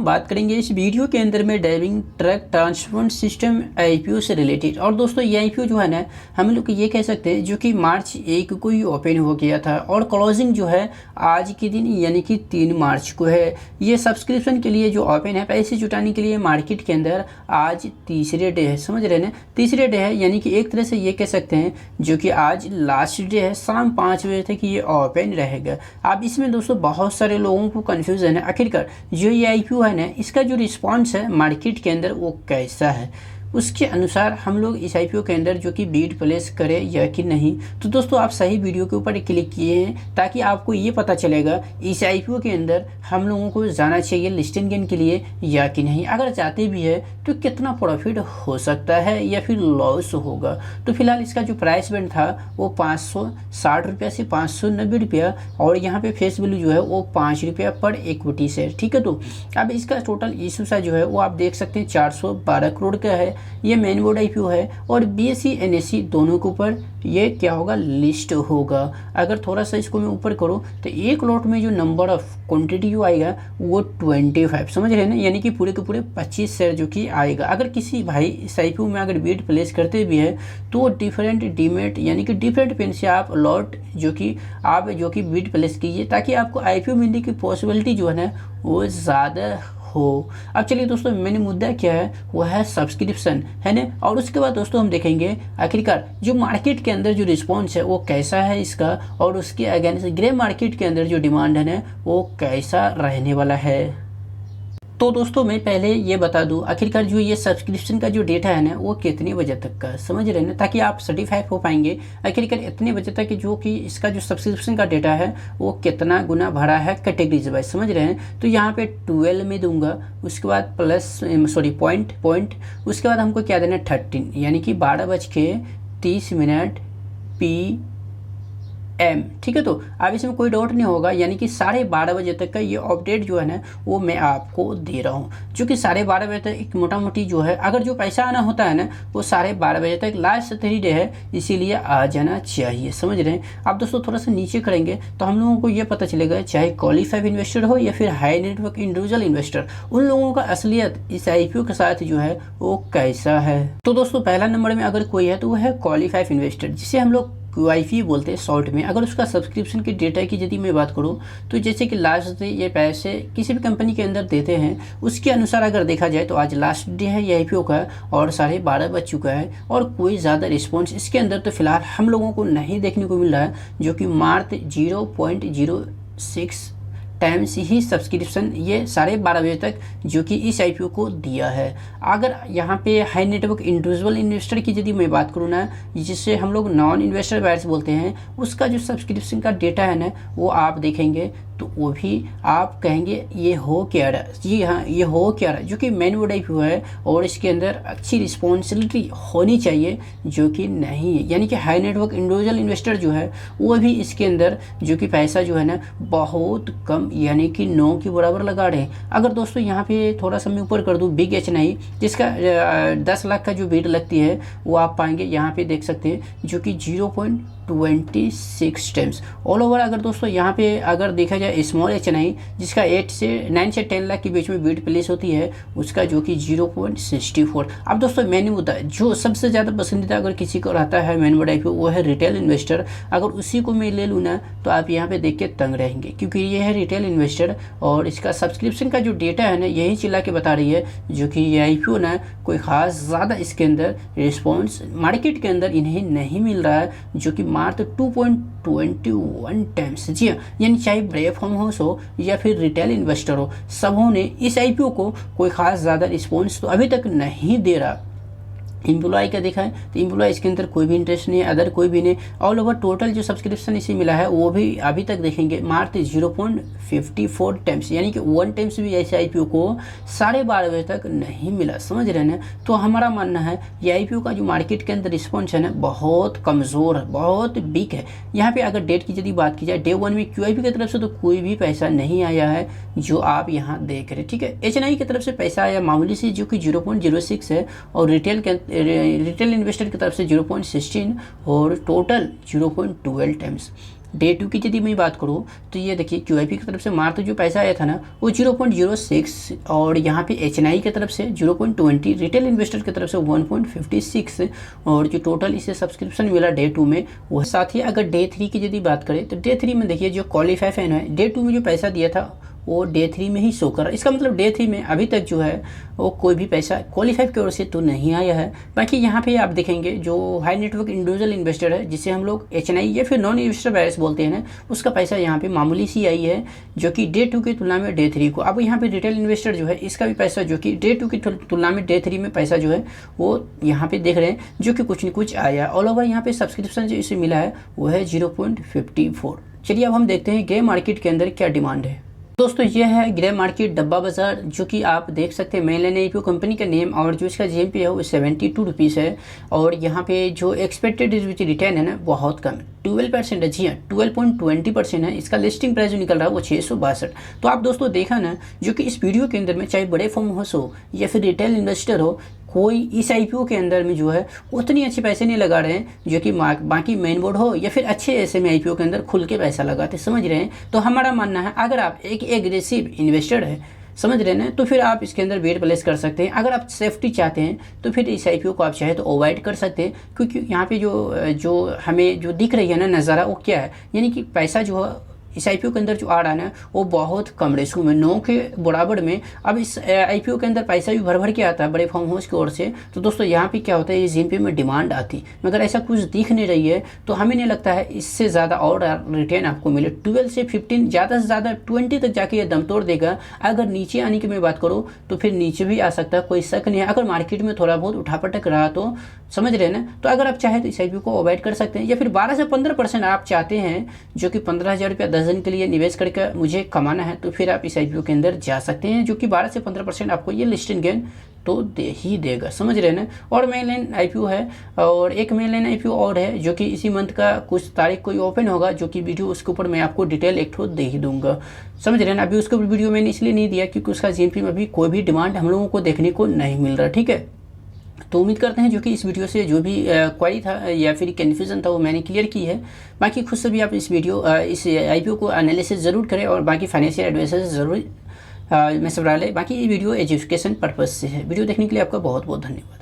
हम बात करेंगे इस वीडियो के अंदर में driving truck transport system IPO से रिलेटेड। और दोस्तों ये आईपीओ जो है ना, हम लोग ये कह सकते हैं जो कि मार्च 1 को ही ओपन हो गया था और क्लोजिंग जो है आज के दिन यानी कि 3 मार्च को है। ये सब्सक्रिप्शन के लिए जो ओपन है, पैसे जुटाने के लिए मार्केट के अंदर आज तीसरे डे है, समझ रहे ना, तीसरे डे है। यानी कि एक तरह से ये कह सकते हैं जो कि आज लास्ट डे है, शाम 5 बजे तक ये ओपन रहेगा। अब इसमें दोस्तों बहुत सारे लोगों को कन्फ्यूजन है, आखिरकार जो ये आईपीओ है ना, इसका जो रिस्पांस है मार्केट के अंदर वो कैसा है, उसके अनुसार हम लोग इस आईपीओ के अंदर जो कि बीड प्लेस करें या कि नहीं। तो दोस्तों आप सही वीडियो के ऊपर क्लिक किए हैं ताकि आपको ये पता चलेगा इस आईपीओ के अंदर हम लोगों को जाना चाहिए लिस्टिंग गेन के लिए या कि नहीं। अगर जाते भी है तो कितना प्रॉफिट हो सकता है या फिर लॉस होगा। तो फिलहाल इसका जो प्राइस बैंड था वो 560 रुपया से 590 रुपया और यहाँ पे फेस वैल्यू जो है वो 5 रुपया पर इक्विटी से, ठीक है। तो अब इसका टोटल इशू सा जो है वो आप देख सकते हैं 412 करोड़ का है। ये मेन बोर्ड आईपीओ है और बीएसई एनएसई दोनों के ऊपर ये क्या होगा, लिस्ट होगा। अगर थोड़ा सा इसको मैं ऊपर करूँ तो एक लॉट में जो नंबर ऑफ क्वांटिटी जो आएगा वो 25, समझ रहे हैं ना, यानी कि पूरे के पूरे 25 शेयर जो कि आएगा। अगर किसी भाई इस आईपीओ में अगर बीड प्लेस करते भी है तो डिफरेंट डीमेट यानी कि डिफरेंट पेन से आप लॉट जो कि बीड प्लेस कीजिए ताकि आपको आईपीओ मिलने की पॉसिबिलिटी जो है ना वो ज़्यादा हो। अब चलिए दोस्तों मेन मुद्दा क्या है, वो है सब्सक्रिप्शन, है ना। और उसके बाद दोस्तों हम देखेंगे आखिरकार जो मार्केट के अंदर जो रिस्पॉन्स है वो कैसा है इसका, और उसके अगेंस्ट ग्रे मार्केट के अंदर जो डिमांड है ना वो कैसा रहने वाला है। तो दोस्तों मैं पहले ये बता दूं आखिरकार जो ये सब्सक्रिप्शन का जो डेटा है ना वो कितने बजे तक का, समझ रहे हैं ना, ताकि आप सर्टिफाई हो पाएंगे आखिरकार इतने बजे तक जो कि इसका जो सब्सक्रिप्शन का डेटा है वो कितना गुना बढ़ा है कैटेगरीज वाइज, समझ रहे हैं। तो यहाँ पे 12 में दूंगा, उसके बाद पॉइंट, उसके बाद हमको क्या देना है 13 यानी कि 12:30 PM, ठीक है। तो अब इसमें कोई डाउट नहीं होगा, यानी कि 12:30 बजे तक का ये अपडेट जो है ना वो मैं आपको दे रहा हूँ, क्योंकि 12:30 बजे तक एक मोटा मोटी जो है अगर जो पैसा आना होता है ना वो 12:30 बजे तक लास्ट 3 डे है, इसीलिए आ जाना चाहिए, समझ रहे हैं। अब दोस्तों थोड़ा सा नीचे करेंगे तो हम लोगों को ये पता चलेगा चाहे क्वालिफाइड इन्वेस्टर हो या फिर हाई नेटवर्क इंडिविजुअल इन्वेस्टर, उन लोगों का असलियत इस आईपीओ के साथ जो है वो कैसा है। तो दोस्तों पहला नंबर में अगर कोई है तो वो है क्वालिफाइड इन्वेस्टर, जिसे हम लोग QIP बोलते हैं शॉर्ट में। अगर उसका सब्सक्रिप्शन के डेटा की यदि मैं बात करूं तो जैसे कि लास्ट डे ये पैसे किसी भी कंपनी के अंदर देते हैं उसके अनुसार अगर देखा जाए तो आज लास्ट डे है ये आईपीओ का और 12:30 बज चुका है और कोई ज़्यादा रिस्पॉन्स इसके अंदर तो फिलहाल हम लोगों को नहीं देखने को मिल रहा है, जो कि मार्च 0.06 टाइम्स ही सब्सक्रिप्शन ये 12:30 बजे तक जो कि इस आईपीओ को दिया है। अगर यहाँ पे हाई नेटवर्क इंडिविजुअल इन्वेस्टर की यदि मैं बात करूँ ना, जिससे हम लोग नॉन इन्वेस्टर बायर्स बोलते हैं, उसका जो सब्सक्रिप्शन का डेटा है ना वो आप देखेंगे तो वो भी आप कहेंगे ये हो क्या रहा, जी हाँ ये हो क्या रहा, जो कि मेन बोर्ड आईपीओ है और इसके अंदर अच्छी रिस्पॉन्सिबिलिटी होनी चाहिए जो कि नहीं है। यानी कि हाई नेटवर्क इंडिविजुअल इन्वेस्टर जो है वो भी इसके अंदर जो कि पैसा जो है ना बहुत कम यानी कि 9 के बराबर लगा रहे हैं। अगर दोस्तों यहाँ पे थोड़ा सा मैं ऊपर कर दूँ बिग HNI जिसका 10 लाख का जो बीड लगती है वो आप पाएंगे यहाँ पे देख सकते हैं जो कि 0.26 टाइम्स ऑल ओवर। अगर दोस्तों यहाँ पे अगर देखा जाए स्मॉल HNI जिसका 9 से 10 लाख के बीच में बीड प्लेस होती है उसका जो कि 0.64। अब दोस्तों मेन मुद्दा जो सबसे ज़्यादा पसंदीदा अगर किसी को रहता है मेन बोर्ड आईपीओ वो है रिटेल इन्वेस्टर। अगर उसी को मैं ले लूँ ना तो आप यहाँ पे देख के तंग रहेंगे, क्योंकि ये है रिटेल इन्वेस्टर और इसका सब्सक्रिप्शन का जो डेटा है ना यही चिल्ला के बता रही है जो कि ये आईपीओ ना कोई ख़ास ज़्यादा इसके अंदर रिस्पॉन्स मार्केट के अंदर इन्हें नहीं मिल रहा है, जो कि मात्र 2.21 टाइम्स। जी हाँ, यानी चाहे ब्रेव फार्म हाउस हो या फिर रिटेल इन्वेस्टर हो, सबों ने इस आईपीओ को कोई ख़ास ज़्यादा रिस्पॉन्स तो अभी तक नहीं दे रहा। एम्प्लॉय का देखा है तो एम्प्लॉय इसके अंदर कोई भी इंटरेस्ट नहीं है, अदर कोई भी नहीं। ऑल ओवर टोटल जो सब्सक्रिप्शन इसे मिला है वो भी अभी तक देखेंगे मार्च 0.54 टाइम्स, यानी कि 1 टाइम्स भी ऐसे आईपीओ को 12:30 बजे तक नहीं मिला, समझ रहे हैं। तो हमारा मानना है ये आईपीओ का जो मार्केट के अंदर रिस्पॉन्स है ना बहुत कमज़ोर है, बहुत वीक है। यहाँ पे अगर डेट की यदि बात की जाए डे 1 में QIP की तरफ से तो कोई भी पैसा नहीं आया है जो आप यहाँ देख रहे, ठीक है। HNI की तरफ से पैसा आया मामूली से जो कि 0.06 है और रिटेल इन्वेस्टर की तरफ से 0.16 और टोटल 0.12 टाइम्स। डे 2 की यदि मैं बात करूँ तो ये देखिए QIP की तरफ से मात्र जो पैसा आया था ना वो 0.06 और यहाँ पे HNI की तरफ से 0.20, रिटेल इन्वेस्टर की तरफ से 1.56 और जो टोटल इसे सब्सक्रिप्शन मिला डे 2 में वो। साथ ही अगर डे 3 की यदि बात करें तो डे 3 में देखिए जो क्वालिफाई फैन है डे 2 में जो पैसा दिया था वो डे 3 में ही शो कर रहा है। इसका मतलब डे 3 में अभी तक जो है वो कोई भी पैसा क्वालिफाई की ओर से तो नहीं आया है। बाकी यहाँ पे आप देखेंगे जो हाई नेटवर्क इंडिविजुअल इन्वेस्टर है जिसे हम लोग HNI या फिर नॉन इन्वेस्टर बैलेंस बोलते हैं ना, उसका पैसा यहाँ पे मामूली सी आई है जो कि डे 2 की तुलना में डे 3 को। अब यहाँ पे रिटेल इन्वेस्टर जो है इसका भी पैसा जो कि डे 2 की तुलना में डे 3 में पैसा जो है वो यहाँ पे देख रहे हैं जो कि कुछ न कुछ आया। ऑल ओवर यहाँ पे सब्सक्रिप्शन जो इसे मिला है वो है 0.54। चलिए अब हम देखते हैं ग्रे मार्केट के अंदर क्या डिमांड है। दोस्तों ये है ग्रे मार्केट डब्बा बाजार, जो कि आप देख सकते हैं मेनलैंड IPO कंपनी का नेम और जो इसका GMP है वो 72 रुपीज़ है। और यहाँ पे जो एक्सपेक्टेड रिटर्न है ना बहुत कम 12% है। जी हाँ 12.20% है। इसका लिस्टिंग प्राइस जो निकल रहा है वो 662। तो आप दोस्तों देखा ना जो कि इस वीडियो के अंदर में चाहे बड़े फर्म हाउस हो या फिर रिटेल इन्वेस्टर हो, कोई इस IPO के अंदर में जो है उतनी अच्छे पैसे नहीं लगा रहे हैं जो कि बाकी मेन बोर्ड हो या फिर अच्छे ऐसे में IPO के अंदर खुल के पैसा लगाते, समझ रहे हैं। तो हमारा मानना है अगर आप एक एग्रेसिव इन्वेस्टर है, समझ रहे हैं ना, तो फिर आप इसके अंदर बेट प्लेस कर सकते हैं। अगर आप सेफ्टी चाहते हैं तो फिर इस IPO को आप चाहे तो अवॉइड कर सकते हैं, क्योंकि यहाँ पे जो हमें जो दिख रही है ना नज़ारा वो क्या है, यानी कि पैसा जो है इस IPO के अंदर जो आ रहा है ना वो बहुत कम रेशो में 9 के बराबर में। अब इस IPO के अंदर पैसा भी भर भर के आता है बड़े फार्म हाउस की ओर से। तो दोस्तों यहाँ पे क्या होता है, इस GMP में डिमांड आती, मगर ऐसा कुछ दिख नहीं रही है। तो हमें नहीं लगता है इससे ज़्यादा और रिटर्न आपको मिले। 12 से 15 ज़्यादा से ज़्यादा 20 तक जाके ये दम तोड़ देगा। अगर नीचे आने की मैं बात करूँ तो फिर नीचे भी आ सकता है, कोई शक नहीं है। अगर मार्केट में थोड़ा बहुत उठापटक रहा तो समझ रहे हैं ना, तो अगर आप चाहें तो इस IPO को अवॉइड कर सकते हैं। या फिर 12 से 15% आप चाहते हैं जो कि 15,000 रुपया 10 दिन के लिए निवेश करके मुझे कमाना है, तो फिर आप इस IPO के अंदर जा सकते हैं, जो कि 12 से 15% आपको ये लिस्टिंग गेन तो दे ही देगा, समझ रहे हैं ना। और मेनलैंड IPO है और एक मेनलैंड IPO और है जो कि इसी मंथ का कुछ तारीख को ओपन होगा, जो कि वीडियो उसके ऊपर मैं आपको डिटेल एक ठो दे ही दूंगा, समझ रहे हैं ना। अभी उसके ऊपर वीडियो मैंने इसलिए नहीं दिया क्योंकि उसका GMP में अभी कोई भी डिमांड हम लोगों को देखने को नहीं मिल रहा, ठीक है। तो उम्मीद करते हैं जो कि इस वीडियो से जो भी क्वेरी था या फिर कन्फ्यूज़न था वो मैंने क्लियर की है। बाकी खुद से भी आप इस IPO को एनालिसिस ज़रूर करें और बाकी फाइनेंशियल एडवाइजर ज़रूर मशवरा लें। बाकी ये वीडियो एजुकेशन पर्पज़ से है। वीडियो देखने के लिए आपका बहुत बहुत धन्यवाद।